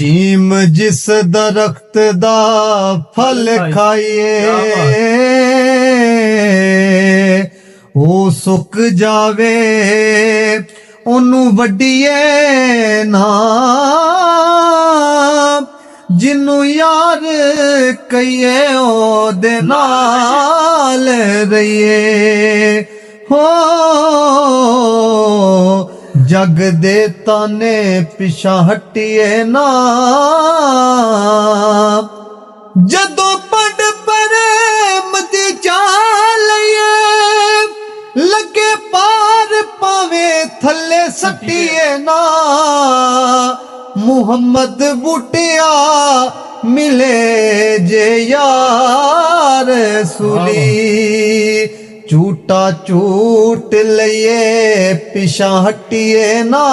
Gym जिस दरख्त दा फल खाइए वो सुक जावे ओनू वड्डीए ना जिन्नू यार कहिए ओदे नाल रहिए हो जग दे ताने पिछा हटिए ना जदों पड़ प्रेम दी चालिए लगे पार पावे थले सटिए ना मुहम्मद बूटिया मिले जे यार सुली झूठा झूठ लइए पिछा हटिए ना।